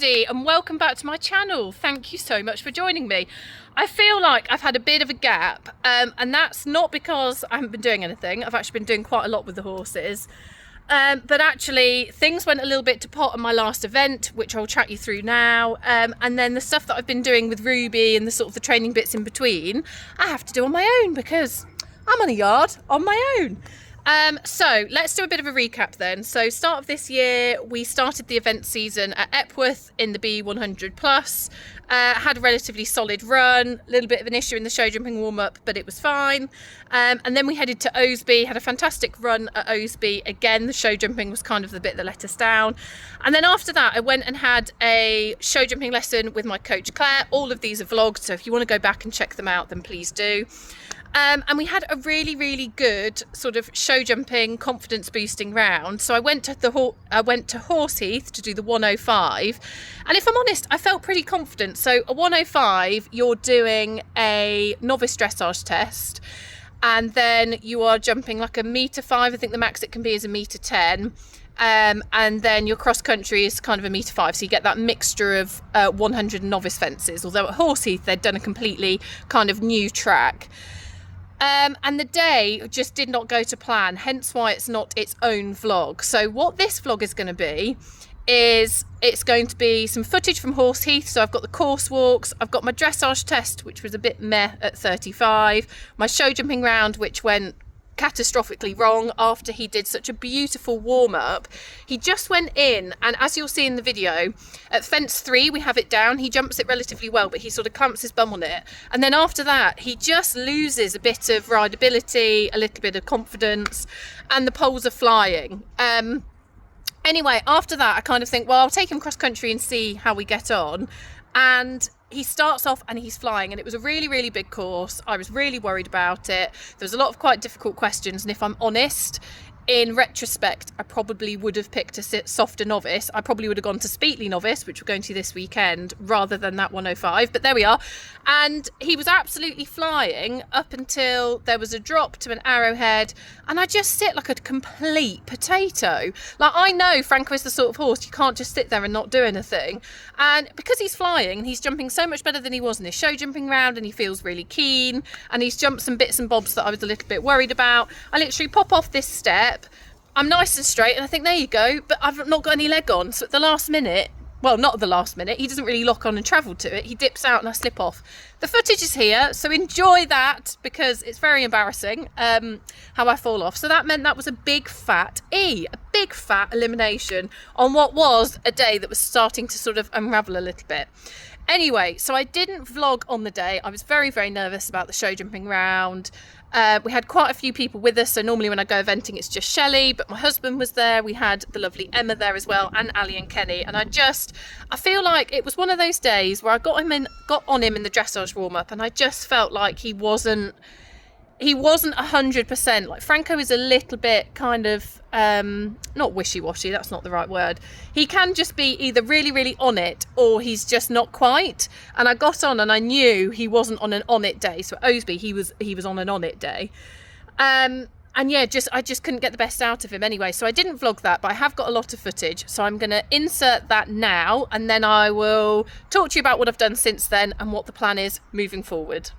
everybody, and welcome back to my channel. Thank you so much for joining me. I feel like I've had a bit of a gap, and that's not because I haven't been doing anything. I've actually been doing quite a lot with the horses, but actually things went a little bit to pot on my last event, which I'll chat you through now, and then the stuff that I've been doing with Ruby and the sort of the training bits in between I have to do on my own because I'm on a yard on my own. So let's do a bit of a recap then. So start of this year, we started the event season at Epworth in the BE 100 plus, had a relatively solid run, a little bit of an issue in the show jumping warm up, but it was fine. And then we headed to Oasby, had a fantastic run at Oasby. Again, the show jumping was kind of the bit that let us down. And then after that, I went and had a show jumping lesson with my coach Claire. All of these are vlogged, so if you want to go back and check them out, then please do. And we had a really good sort of show jumping confidence boosting round. So I went to Horseheath to do the 105, and if I'm honest, I felt pretty confident. So a 105, you're doing a novice dressage test, and then you are jumping like 1.5 meters. I think the max it can be is 1.10 meters. And then your cross country is kind of 1.5 meters, so you get that mixture of 100 novice fences. Although at Horseheath they'd done a completely kind of new track. And the day just did not go to plan, hence why it's not its own vlog. So what this vlog is going to be is it's going to be some footage from Horseheath. So I've got the course walks, I've got my dressage test, which was a bit meh at 35, my show jumping round, which went catastrophically wrong after he did such a beautiful warm-up. He just went in, and as you'll see in the video, at fence 3 we have it down, he jumps it relatively well, but he sort of clamps his bum on it, and then after that he just loses a bit of rideability, a little bit of confidence, and the poles are flying. Anyway, after that I kind of think, well, I'll take him cross country and see how we get on. And he starts off and he's flying, and it was a really big course. I was really worried about it. There was a lot of quite difficult questions, and if I'm honest, in retrospect, I probably would have picked a softer novice. I probably would have gone to Speetley novice, which we're going to this weekend, rather than that 105, but there we are. And he was absolutely flying up until there was a drop to an arrowhead, and I just sit like a complete potato. Like, I know Franco is the sort of horse you can't just sit there and not do anything, and because he's flying and he's jumping so much better than he was in his show jumping round, and he feels really keen, and he's jumped some bits and bobs that I was a little bit worried about, I literally pop off this step, I'm nice and straight, and I think, there you go, but I've not got any leg on. So at the last minute, well, not at the last minute, he doesn't really lock on and travel to it. He dips out and I slip off. The footage is here, so enjoy that, because it's very embarrassing how I fall off. So that meant that was a big fat elimination on what was a day that was starting to sort of unravel a little bit. Anyway, so I didn't vlog on the day. I was very nervous about the show jumping round. We had quite a few people with us, so normally when I go eventing it's just Shelley, but my husband was there. We had the lovely Emma there as well, and Ali and Kenny, and I feel like it was one of those days where I got on him in the dressage warm-up, and I just felt like he wasn't 100%. Like, Franco is a little bit kind of not wishy-washy, that's not the right word. He can just be either really on it, or he's just not quite. And I got on and I knew he wasn't on an on it day. So at Oasby he was on an on it day. And yeah, I just couldn't get the best out of him anyway, so I didn't vlog that, but I have got a lot of footage, so I'm going to insert that now, and then I will talk to you about what I've done since then and what the plan is moving forward.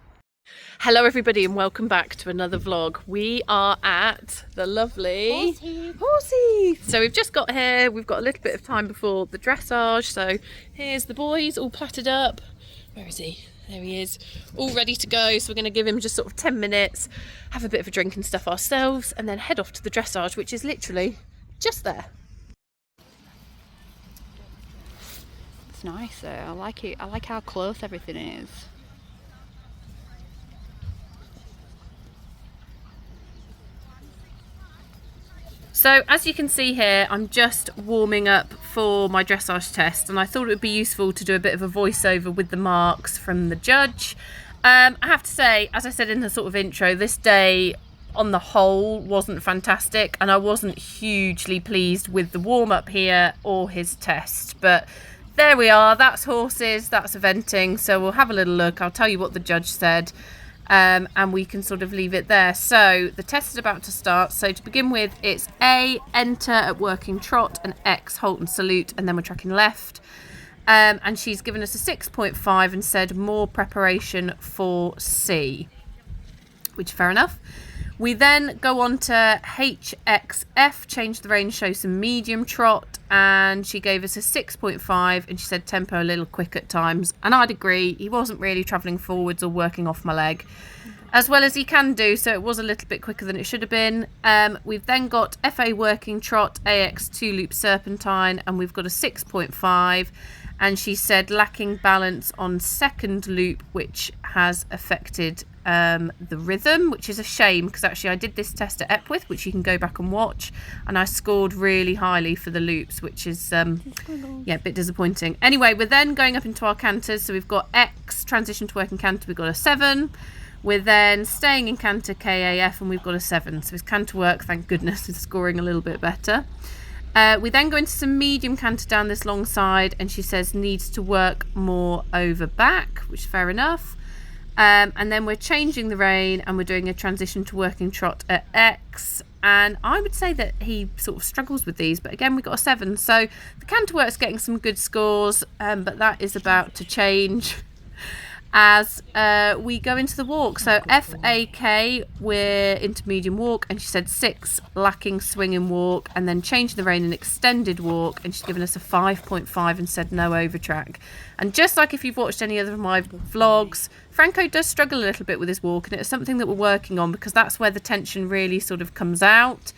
Hello everybody, and welcome back to another vlog. We are at the lovely Horseheath. So we've just got here, we've got a little bit of time before the dressage, so here's the boys all platted up. Where is he? There he is, all ready to go. So we're going to give him just sort of 10 minutes, have a bit of a drink and stuff ourselves, and then head off to the dressage, which is literally just there. It's nice though, I like it. I like how close everything is. So as you can see here, I'm just warming up for my dressage test, and I thought it would be useful to do a bit of a voiceover with the marks from the judge. I have to say, as I said in the sort of intro, this day on the whole wasn't fantastic, and I wasn't hugely pleased with the warm-up here or his test, but there we are. That's horses, that's eventing, so we'll have a little look. I'll tell you what the judge said. And we can sort of leave it there. So the test is about to start. So to begin with, it's A, enter at working trot, and X, halt and salute, and then we're tracking left. And she's given us a 6.5 and said more preparation for C, which fair enough. We then go on to HXF, change the rein, show some medium trot, and she gave us a 6.5 and she said tempo a little quick at times, and I'd agree. He wasn't really travelling forwards or working off my leg as well as he can do, so it was a little bit quicker than it should have been. We've then got FA working trot, AX 2 loop serpentine, and we've got a 6.5, and she said lacking balance on second loop, which has affected the rhythm, which is a shame because actually I did this test at Epworth, which you can go back and watch, and I scored really highly for the loops, which is a bit disappointing. Anyway, we're then going up into our canters, so we've got X transition to working canter, we've got a 7. We're then staying in canter KAF and we've got a 7, so his canter work, thank goodness, is scoring a little bit better. We then go into some medium canter down this long side, and she says needs to work more over back, which is fair enough. And then we're changing the rein and we're doing a transition to working trot at X, and I would say that he sort of struggles with these, but again we got a 7, so the canter work's getting some good scores, but that is about to change as we go into the walk. So FAK, we're into medium walk, and she said 6 lacking swinging walk, and then changing the rein and extended walk, and she's given us a 5.5 and said no overtrack. And just like if you've watched any other of my vlogs, Franco does struggle a little bit with his walk, and it's something that we're working on because that's where the tension really sort of comes out.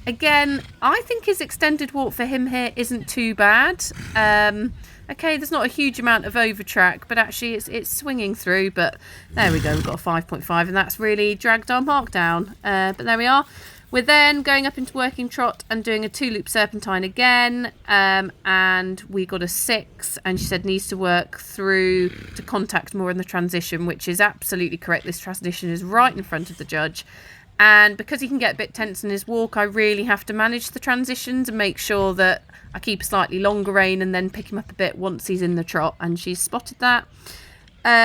Again, I think his extended walk for him here isn't too bad. Okay, there's not a huge amount of overtrack, but actually it's swinging through. But there we go, we've got a 5.5, and that's really dragged our mark down. But there we are. We're then going up into working trot and doing a 2 loop serpentine again, and we got a 6, and she said needs to work through to contact more in the transition, which is absolutely correct. This transition is right in front of the judge. And because he can get a bit tense in his walk, I really have to manage the transitions and make sure that I keep a slightly longer rein and then pick him up a bit once he's in the trot, and she's spotted that.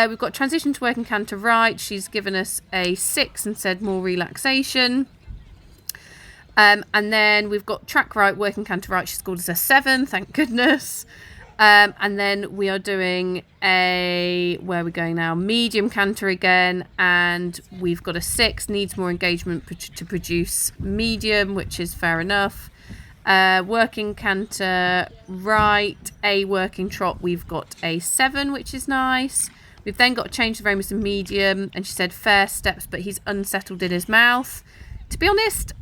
We've got transition to working canter right. She's given us a 6 and said more relaxation. And then we've got track right, working canter right. She scored us a 7, thank goodness. And then we are doing where are we going now? Medium canter again, and we've got a 6, needs more engagement to produce medium, which is fair enough. Working canter right, a working trot, we've got a 7, which is nice. We've then got to change the rein with some medium, and she said fair steps, but he's unsettled in his mouth. To be honest,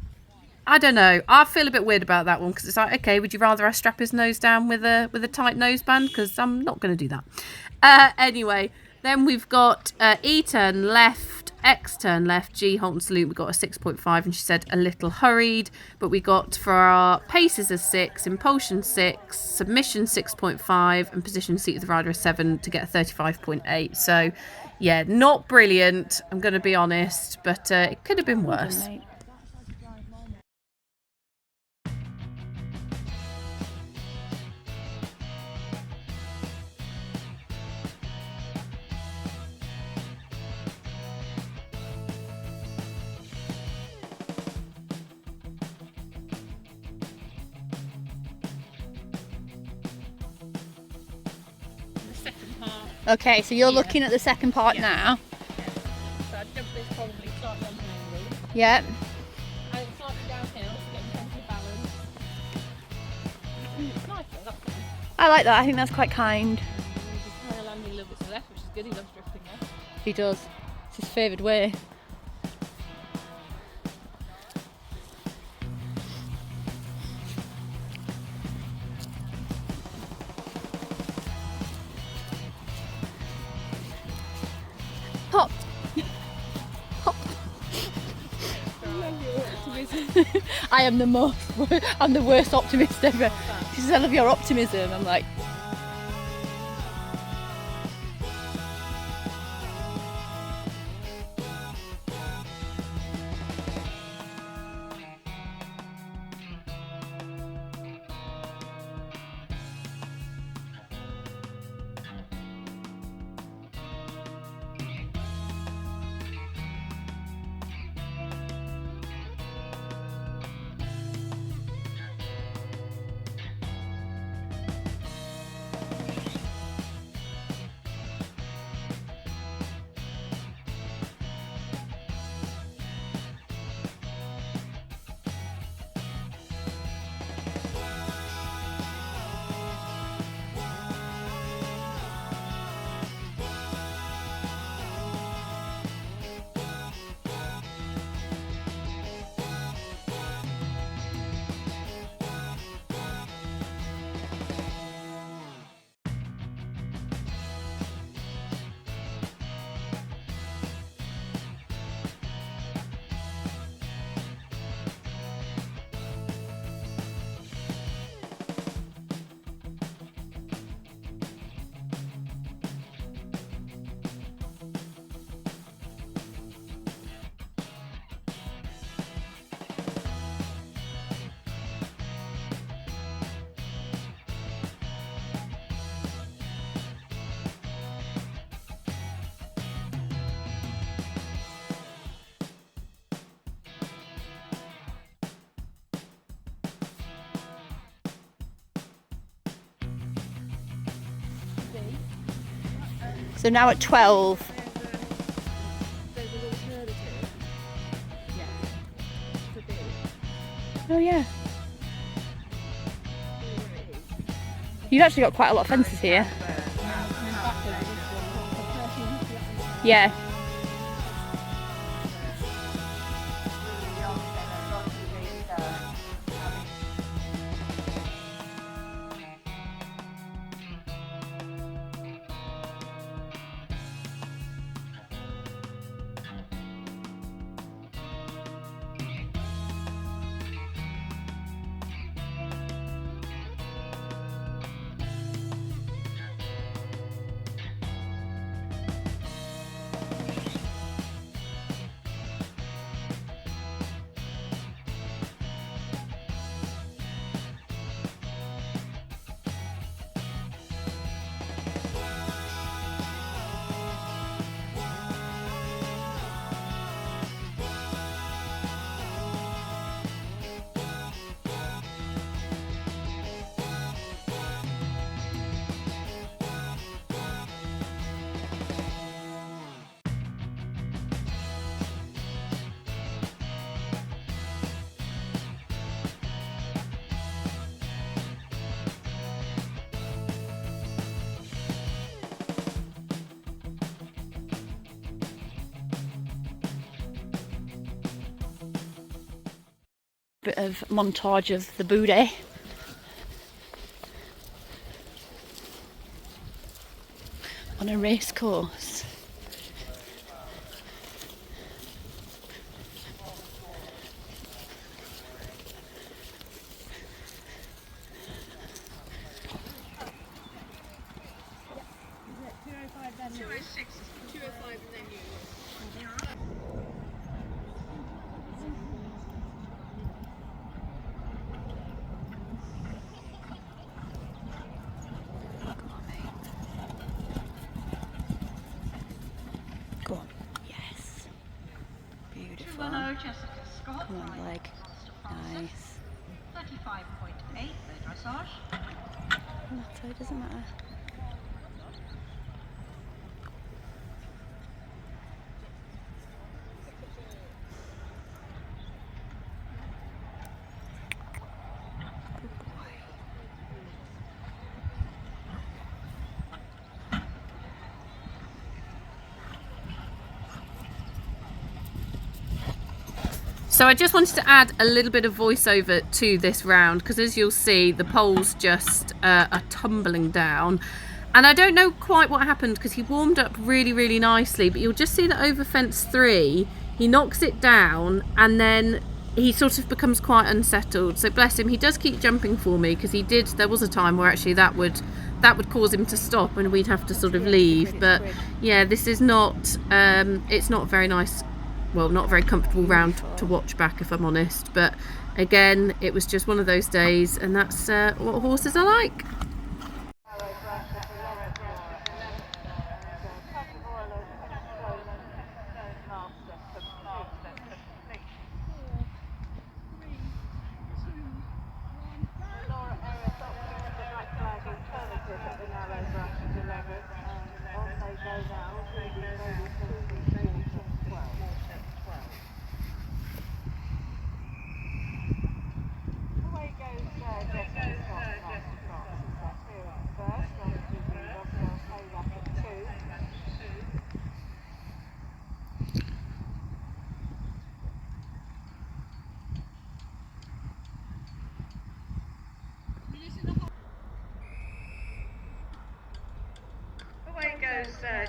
I don't know. I feel a bit weird about that one because it's like, okay, would you rather I strap his nose down with a tight noseband? Because I'm not going to do that. Anyway, then we've got E turn left, X turn left, G halt and salute. We got a 6.5, and she said a little hurried, but we got for our paces a 6, impulsion 6, submission 6.5, and position seat of the rider a 7 to get a 35.8. So yeah, not brilliant, I'm going to be honest, but it could have been worse. Okay, so you're looking at the second part now. So I'd jump this probably slightly on the angle. Yeah. And it's slightly downhill to get plenty of balance. It's nice though, that's nice. I like that. I think that's quite kind. He's kind of landing a little bit to the left, which is good. He loves drifting there. He does. It's his favoured way. Pop. Pop. I am I'm the worst optimist ever. She says, I love your optimism. I'm like, So now at 12. Oh yeah. You've actually got quite a lot of fences here. Yeah. Bit of montage of the booty. On a race course. Go on. Yes. Beautiful. Come on, leg. Nice. 35.8 the dressage. So it doesn't matter. So I just wanted to add a little bit of voiceover to this round because as you'll see the poles just are tumbling down and I don't know quite what happened because he warmed up really nicely, but you'll just see that over fence 3 he knocks it down and then he sort of becomes quite unsettled. So bless him, he does keep jumping for me because there was a time where actually that would cause him to stop and we'd have to sort of leave. But yeah, this is not it's not very nice. Well, not a very comfortable round to watch back if I'm honest, but again it was just one of those days and that's what horses are like.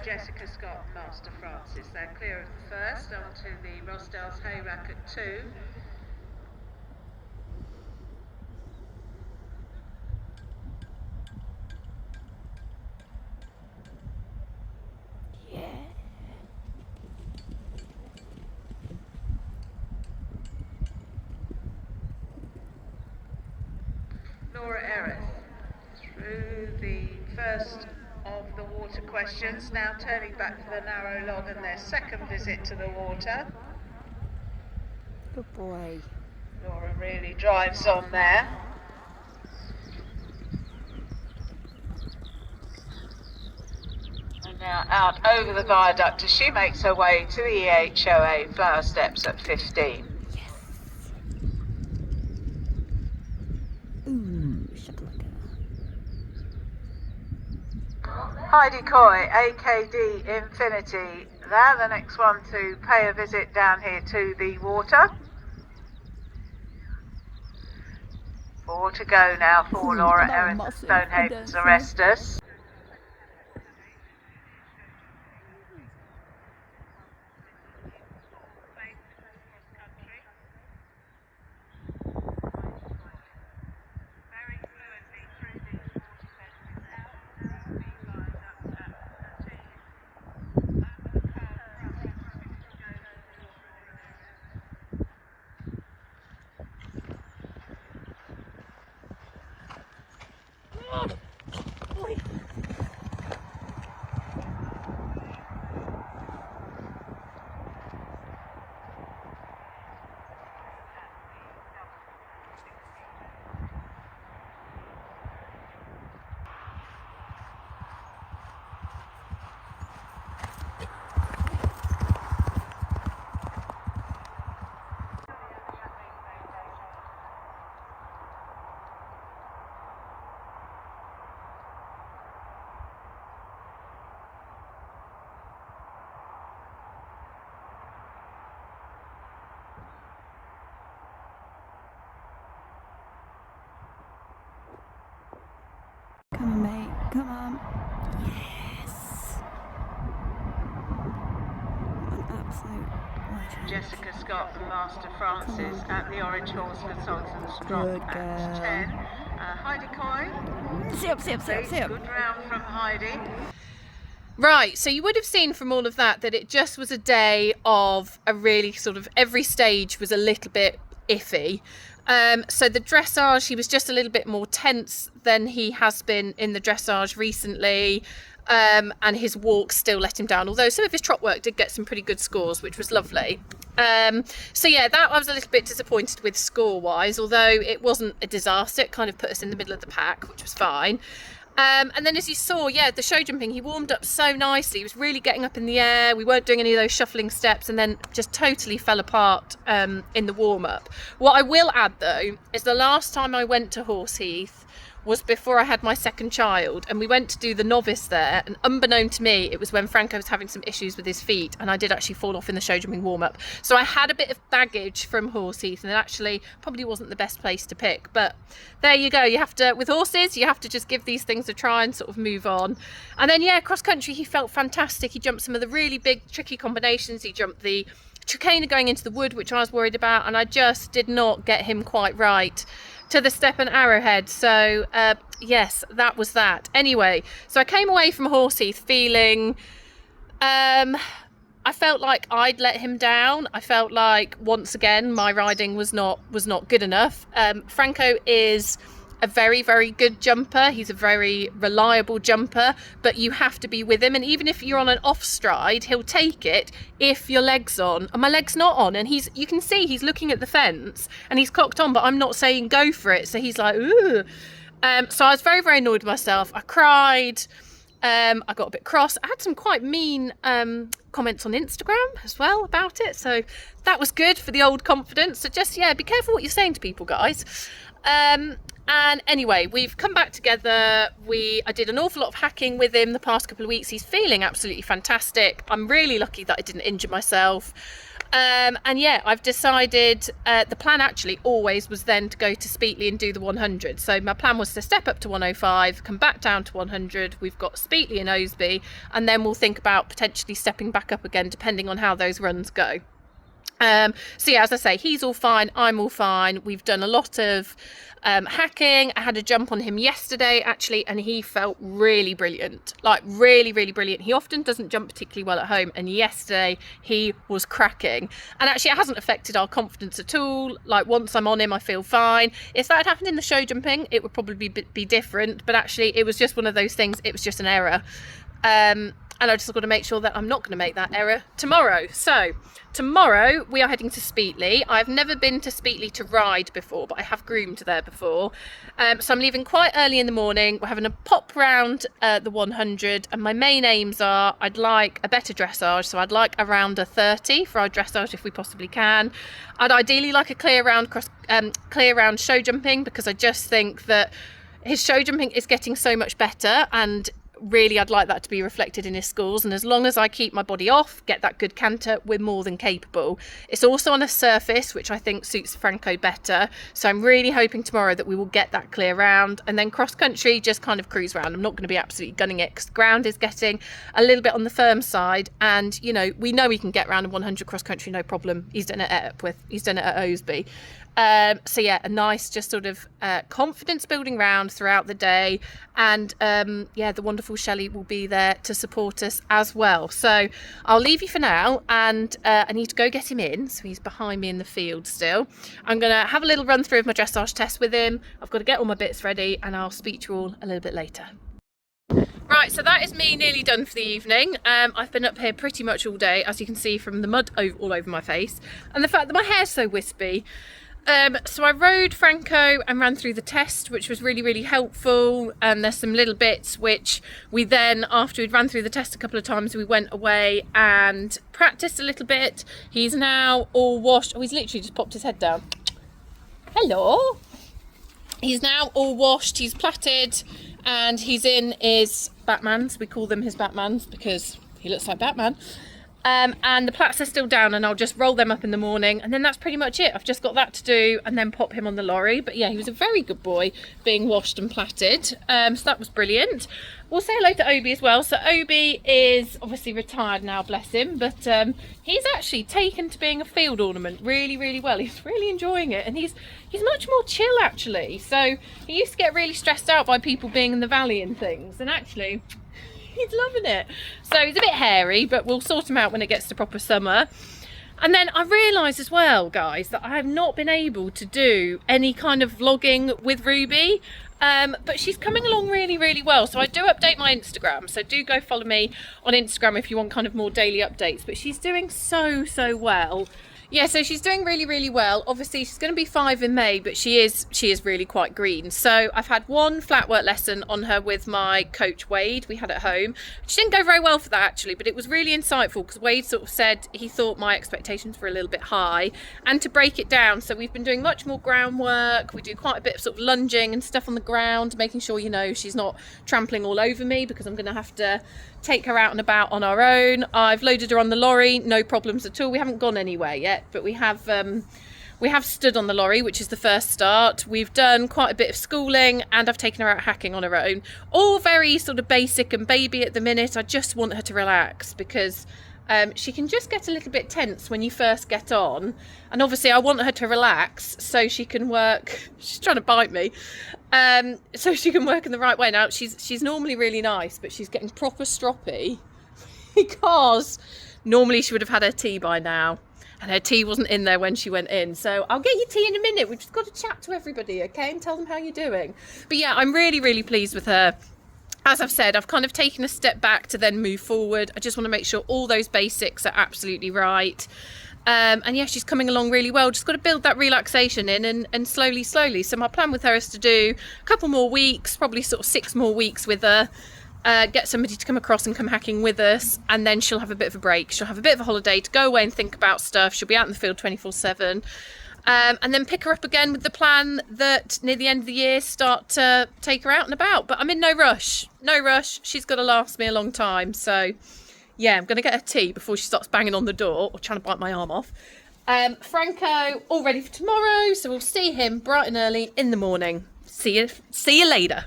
Jessica Scott and Master Francis. They're clear of the first onto the Rossdale's hayrack at 2. Laura Erith through the first of the water questions, now turning back for the narrow log and their second visit to the water. Good boy. Laura really drives on there. And Now out over the viaduct as she makes her way to the EHOA flower steps at 15. Ooh, shakalaka. Heidi Coy, AKD Infinity. They're the next one to pay a visit down here to the water. 4 to go now for Laura Erin Stonehaven's Arrestus. Come on, mate. Come on. Yes. An absolute legend. Jessica Scott and Master Francis at the Orange Horse Consultants drop Good at girl. 10. Heidi Coy. Sit up. Good round from Heidi. Right, so you would have seen from all of that it just was a day of a really sort of, every stage was a little bit iffy. So the dressage, he was just a little bit more tense than he has been in the dressage recently, and his walk still let him down, although some of his trot work did get some pretty good scores, which was lovely. So yeah, that I was a little bit disappointed with score wise, although it wasn't a disaster. It kind of put us in the middle of the pack, which was fine. And then as you saw, yeah, the show jumping, he warmed up so nicely. He was really getting up in the air. We weren't doing any of those shuffling steps, and then just totally fell apart in the warm-up. What I will add, though, is the last time I went to Horseheath was before I had my second child, and we went to do the novice there, and unbeknown to me, it was when Franco was having some issues with his feet, and I did actually fall off in the show jumping warm-up. So I had a bit of baggage from Horseheath, and it actually probably wasn't the best place to pick, but there you go. You have to, with horses, you have to just give these things a try and sort of move on. And then yeah, cross country, he felt fantastic. He jumped some of the really big tricky combinations. He jumped the Chicana going into the wood, which I was worried about, and I just did not get him quite right to the step and arrowhead. So yes, that was that. Anyway, so I came away from Horseheath feeling I felt like I'd let him down. I felt like once again my riding was not good enough. Franco is a very, very good jumper. He's a very reliable jumper, but you have to be with him. And even if you're on an off stride, he'll take it if your leg's on. And my leg's not on. And you can see he's looking at the fence and he's clocked on, but I'm not saying go for it. So he's like, ooh. So I was very, very annoyed with myself. I cried. I got a bit cross. I had some quite mean comments on Instagram as well about it. So that was good for the old confidence. So just, yeah, be careful what you're saying to people, guys. And anyway, we've come back together. I did an awful lot of hacking with him the past couple of weeks. He's feeling absolutely fantastic. I'm really lucky that I didn't injure myself. And yeah, I've decided the plan actually always was then to go to Speetley and do the 100. So my plan was to step up to 105, come back down to 100. We've got Speetley and Osby, and then we'll think about potentially stepping back up again depending on how those runs go. So yeah, as I say, he's all fine, I'm all fine. We've done a lot of hacking. I had a jump on him yesterday actually, and he felt really brilliant, like really, really brilliant. He often doesn't jump particularly well at home, and yesterday he was cracking. And actually it hasn't affected our confidence at all. Like once I'm on him, I feel fine. If that had happened in the show jumping, it would probably be different, but actually it was just one of those things. It was just an error. and I just got to make sure that I'm not going to make that error tomorrow. So tomorrow we are heading to Speetley. I've never been to Speetley to ride before, but I have groomed there before. So I'm leaving quite early in the morning. We're having a pop round the 100, and my main aims are I'd like a better dressage, so I'd like around a 30 for our dressage if we possibly can. I'd ideally like a clear round show jumping, because I just think that his show jumping is getting so much better, and really I'd like that to be reflected in his schools. And as long as I keep my body off, get that good canter, we're more than capable. It's also on a surface which I think suits Franco better, so I'm really hoping tomorrow that we will get that clear round, and then cross country just kind of cruise round. I'm not going to be absolutely gunning it because the ground is getting a little bit on the firm side, and you know we can get round a 100 cross country no problem. He's done it at Epworth, he's done it at Osby. So yeah, a nice just sort of confidence building round throughout the day, and yeah, the wonderful Shelley will be there to support us as well. So I'll leave you for now, and I need to go get him in, so he's behind me in the field still. I'm gonna have a little run through of my dressage test with him. I've got to get all my bits ready, and I'll speak to you all a little bit later. Right, so that is me nearly done for the evening. I've been up here pretty much all day, as you can see from the mud all over my face, and the fact that my hair's so wispy. So I rode Franco and ran through the test, which was really helpful, and there's some little bits which we then, after we'd run through the test a couple of times, we went away and practiced a little bit. He's now all washed. Oh, he's literally just popped his head down. Hello. He's now all washed, he's plaited, and he's in his Batmans. We call them his Batmans because he looks like Batman. And the plaits are still down, and I'll just roll them up in the morning, and then that's pretty much it. I've just got that to do, and then pop him on the lorry. But yeah, he was a very good boy being washed and plaited, so that was brilliant. We'll say hello to Obi as well. So Obi is obviously retired now, bless him, but he's actually taken to being a field ornament really well. He's really enjoying it, and he's much more chill actually. So he used to get really stressed out by people being in the valley and things, and actually he's loving it. So he's a bit hairy, but we'll sort him out when it gets to proper summer. And then I realised as well, guys, that I have not been able to do any kind of vlogging with Ruby, but she's coming along really well. So I do update my Instagram, so do go follow me on Instagram if you want kind of more daily updates. But she's doing so well. Yeah, so she's doing really well. Obviously, she's going to be 5 in May, but she is really quite green. So I've had one flat work lesson on her with my coach Wade. We had at home. She didn't go very well for that actually, but it was really insightful because Wade sort of said he thought my expectations were a little bit high, and to break it down. So we've been doing much more groundwork. We do quite a bit of sort of lunging and stuff on the ground, making sure, you know, she's not trampling all over me, because I'm going to have to take her out and about on our own. I've loaded her on the lorry, no problems at all. We haven't gone anywhere yet, but we have stood on the lorry, which is the first start. We've done quite a bit of schooling, and I've taken her out hacking on her own. All very sort of basic and baby at the minute. I just want her to relax, because she can just get a little bit tense when you first get on, and obviously I want her to relax so she can work. She's trying to bite me, so she can work in the right way. Now she's normally really nice, but she's getting proper stroppy because normally she would have had her tea by now, and her tea wasn't in there when she went in. So I'll get your tea in a minute. We've just got to chat to everybody, okay, and tell them how you're doing. But yeah, I'm really pleased with her. As I've said, I've kind of taken a step back to then move forward. I just want to make sure all those basics are absolutely right. And yeah, she's coming along really well. Just got to build that relaxation in, and slowly. So my plan with her is to do a couple more weeks, probably sort of 6 more weeks with her, get somebody to come across and come hacking with us, and then she'll have a bit of a break. She'll have a bit of a holiday to go away and think about stuff. She'll be out in the field 24/7. And then pick her up again with the plan that near the end of the year start to take her out and about. But I'm in no rush. She's got to last me a long time. So yeah, I'm going to get her tea before she starts banging on the door or trying to bite my arm off. Franco all ready for tomorrow, so we'll see him bright and early in the morning. See you later.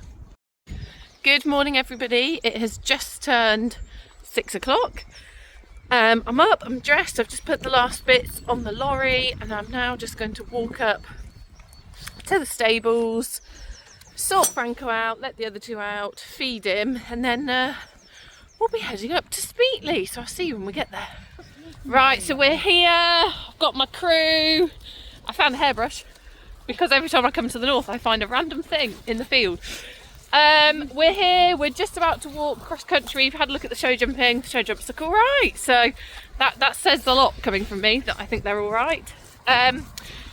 Good morning everybody. It has just turned 6 o'clock. I'm up, I'm dressed, I've just put the last bits on the lorry, and I'm now just going to walk up to the stables, sort Franco out, let the other 2 out, feed him, and then we'll be heading up to Speetley. So I'll see you when we get there. Right, so we're here, I've got my crew. I found a hairbrush because every time I come to the north I find a random thing in the field. We're here, we're just about to walk cross country. We've had a look at the show jumping. The show jumps look all right. So that says a lot coming from me, that I think they're all right.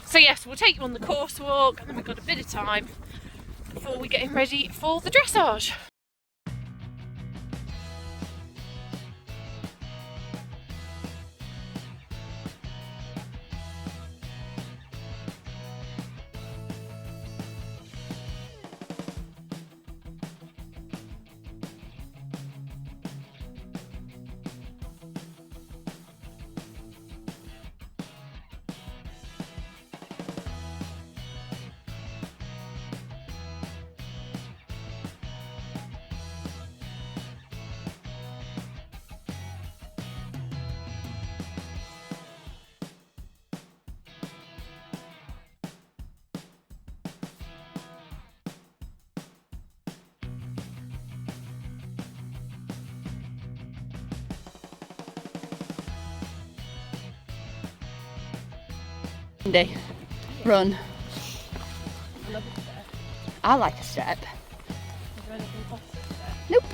So yes, we'll take you on the course walk, and then we've got a bit of time before we get ready for the dressage. Run. I like a step. Nope.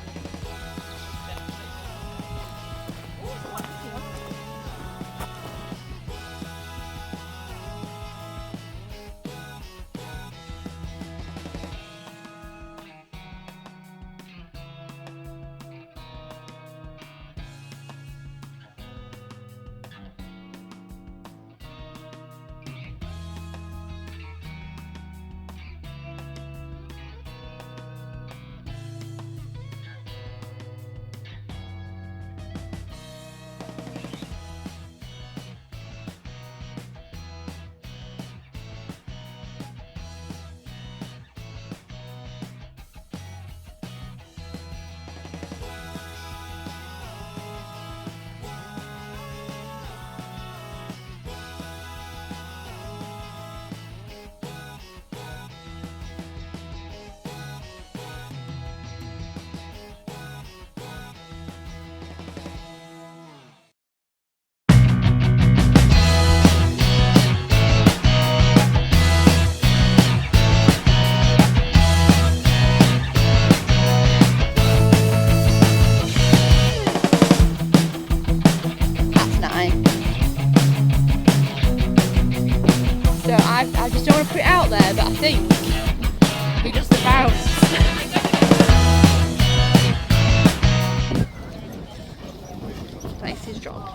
So I just don't want to put it out there, but I think we just about. Place his drop.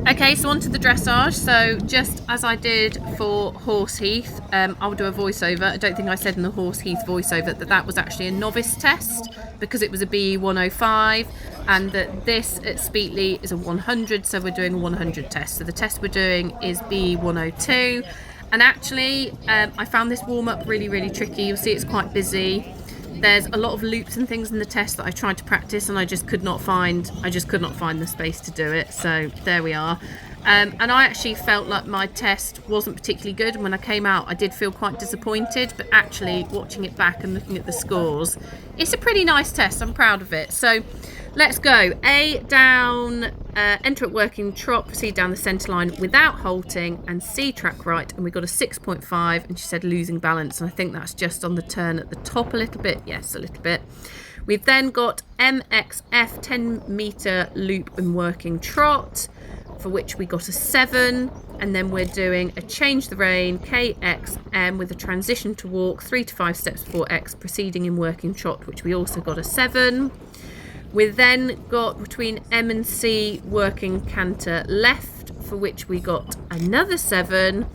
Okay, so on to the dressage. So just as I did for Horseheath, I'll do a voiceover. I don't think I said in the Horseheath voiceover that was actually a novice test because it was a BE 105, and that this at Speetley is a 100, so we're doing a 100 test. So the test we're doing is BE 102, and actually I found this warm-up really, really tricky. You'll see it's quite busy. There's a lot of loops and things in the test that I tried to practice, and I just could not find the space to do it. So there we are. And I actually felt like my test wasn't particularly good, and when I came out I did feel quite disappointed, but actually watching it back and looking at the scores, it's a pretty nice test. I'm proud of it. So let's go. A down, enter at working trot, proceed down the centre line without halting, and C track right, and we got a 6.5, and she said losing balance, and I think that's just on the turn at the top a little bit. Yes, a little bit. We've then got MXF 10 metre loop and working trot, for which we got a 7, and then we're doing a change the rein KXM with a transition to walk 3 to 5 steps before X, proceeding in working trot, which we also got a 7. We've then got between M and C working canter left, for which we got another 7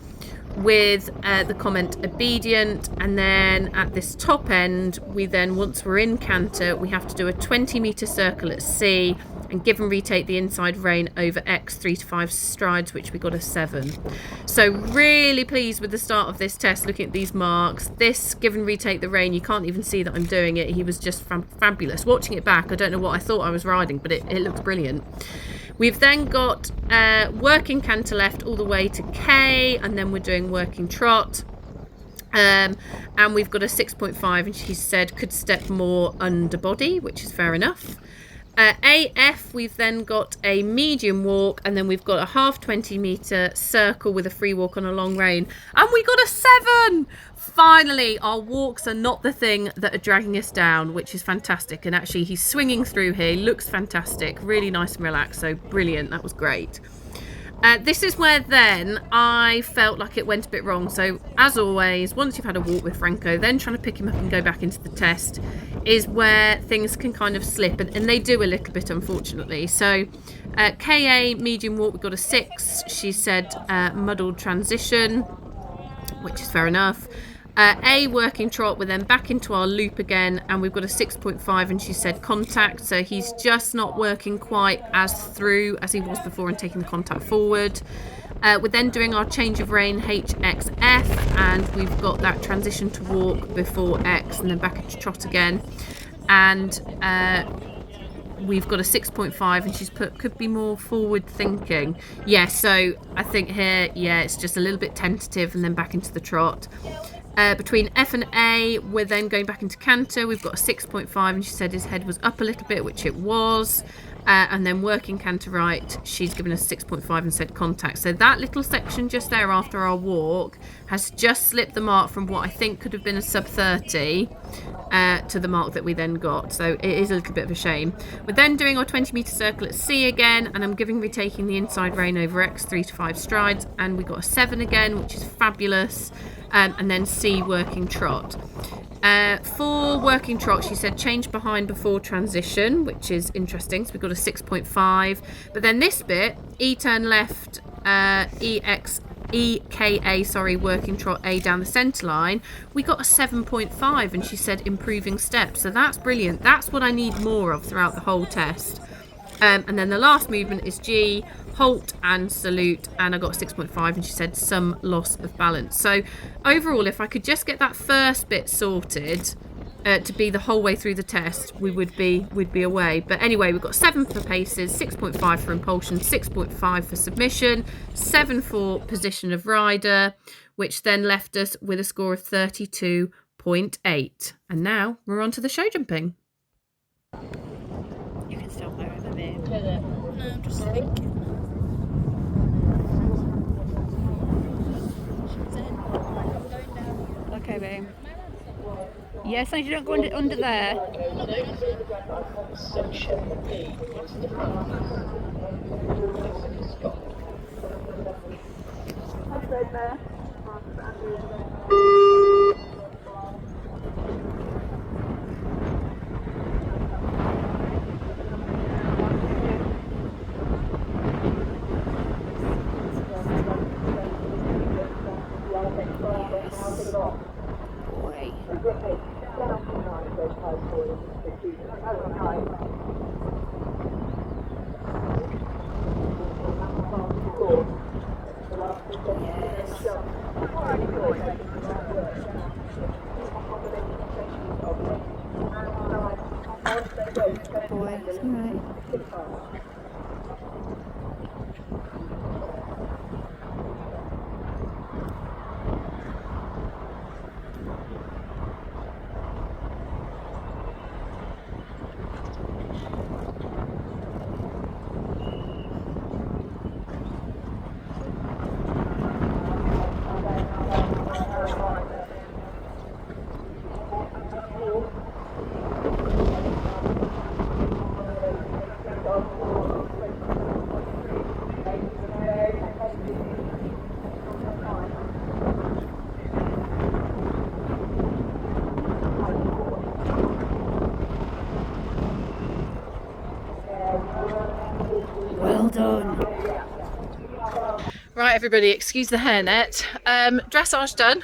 with the comment obedient, and then at this top end we then, once we're in canter, we have to do a 20 metre circle at C and give and retake the inside rein over X 3 to 5 strides, which we got a 7. So really pleased with the start of this test. Looking at these marks, this give and retake the rein, you can't even see that I'm doing it. He was just fabulous. Watching it back, I don't know what I thought I was riding, but it looks brilliant. We've then got working canter left all the way to K, and then we're doing working trot. And we've got a 6.5, and she said could step more underbody, which is fair enough. AF, we've then got a medium walk, and then we've got a half 20-metre circle with a free walk on a long rein, and we got a 7. Finally, our walks are not the thing that are dragging us down, which is fantastic. And actually, he's swinging through here. He looks fantastic, really nice and relaxed. So brilliant, that was great. This is where then I felt like it went a bit wrong. So as always, once you've had a walk with Franco, then trying to pick him up and go back into the test is where things can kind of slip, and they do a little bit, unfortunately. So KA medium walk, we got a 6. She said muddled transition, which is fair enough. A working trot, we're then back into our loop again, and we've got a 6.5, and she said contact, so he's just not working quite as through as he was before and taking the contact forward. We're then doing our change of rein HXF, and we've got that transition to walk before X and then back into trot again, and we've got a 6.5, and she's put could be more forward thinking. Yeah, so I think here, yeah, it's just a little bit tentative and then back into the trot. Between F and A, we're then going back into canter. We've got a 6.5, and she said his head was up a little bit, which it was. And then working canter right, she's given us 6.5 and said contact. So that little section just there after our walk has just slipped the mark from what I think could have been a sub 30 to the mark that we then got. So it is a little bit of a shame. We're then doing our 20-metre circle at C again, and I'm retaking the inside rein over X, 3 to 5 strides, and we got a 7 again, which is fabulous. And then C working trot. For working trot, she said change behind before transition, which is interesting. So we've got a 6.5. But then this bit, E turn left, EKA, working trot A down the centre line, we got a 7.5, and she said improving steps. So that's brilliant. That's what I need more of throughout the whole test. And then the last movement is G, halt and salute, and I got a 6.5, and she said some loss of balance. So overall, if I could just get that first bit sorted to be the whole way through the test, we'd be away. But anyway, we've got 7 for paces, 6.5 for impulsion, 6.5 for submission, 7 for position of rider, which then left us with a score of 32.8. And now we're on to the show jumping. You can stop wherever, babe. No, I'm just thinking. Okay, babe. Yes, and you don't go under there. Well done. Right, everybody, excuse the hairnet. Dressage done.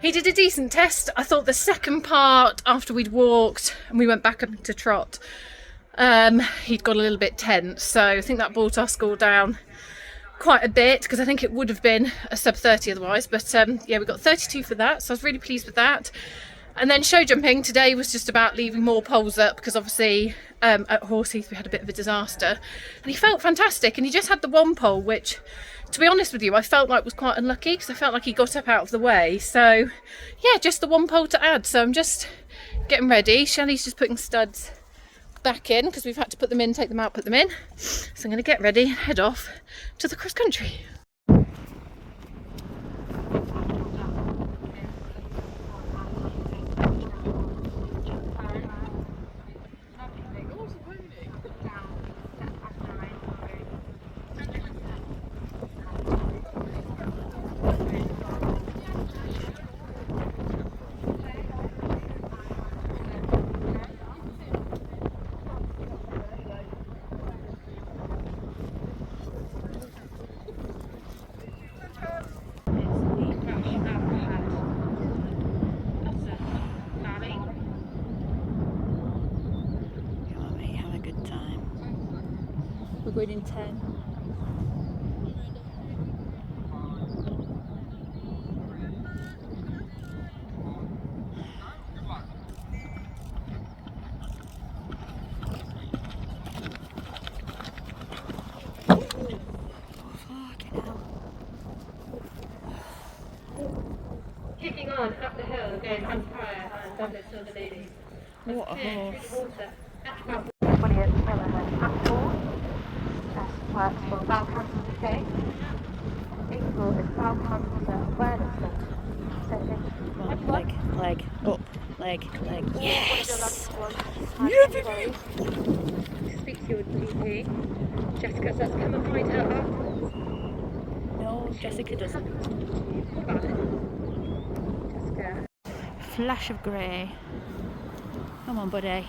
He did a decent test. I thought the second part, after we'd walked and we went back up to trot, he'd got a little bit tense. So I think that brought our score down quite a bit, because I think it would have been a sub 30 otherwise. But yeah, we got 32 for that, so I was really pleased with that. And then show jumping today was just about leaving more poles up, because obviously at Horseheath we had a bit of a disaster, and he felt fantastic, and he just had the one pole, which, to be honest with you, I felt like was quite unlucky, because I felt like he got up out of the way. So yeah, just the one pole to add. So I'm just getting ready. Shelley's just putting studs back in because we've had to put them in, take them out, put them in. So I'm going to get ready, head off to the cross country. We're going in 10. Kicking on up the hill, going from Prior and Dublin to the ladies. What a horse. Brilliant, up forward. That's works for Balkan UK. Equal is Balkan awareness. Leg, up, leg. Yes! Speak to your GP. Jessica says come and find her up. No, Jessica doesn't. Jessica. Flash of grey. Come on, buddy.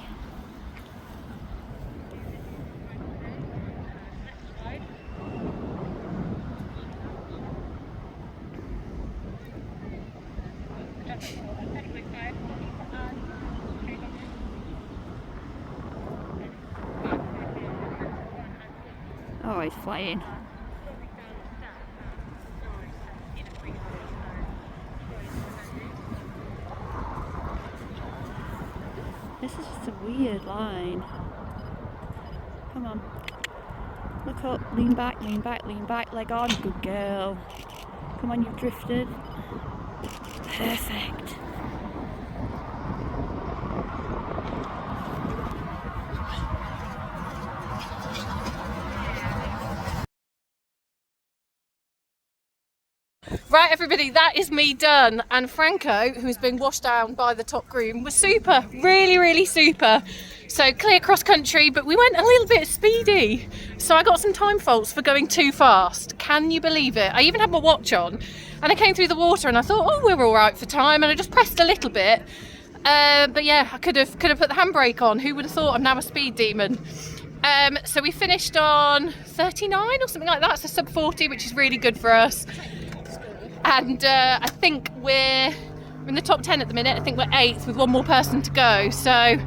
Oh, he's flying. This is just a weird line. Come on. Look up, lean back, leg on. Good girl. Come on, you've drifted. Perfect. Right, everybody, that is me done. And Franco, who's been washed down by the top groom, was super, really super. So clear cross country, but we went a little bit speedy. So I got some time faults for going too fast. Can you believe it? I even had my watch on and I came through the water and I thought, oh, we're all right for time. And I just pressed a little bit. But yeah, I could have put the handbrake on. Who would have thought I'm now a speed demon? So we finished on 39 or something like that. So sub 40, which is really good for us. And I think we're in the top 10 at the minute. I think we're 8th with one more person to go. So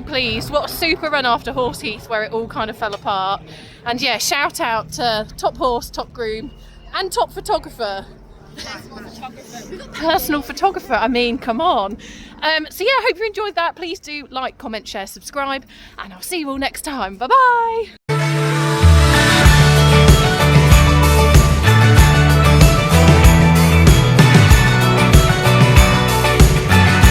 pleased. What a super run after Horseheath, where it all kind of fell apart. And yeah, shout out to top horse, top groom and top photographer. Personal photographer, I mean, come on. So yeah, I hope you enjoyed that. Please do like, comment, share, subscribe, and I'll see you all next time. Bye bye.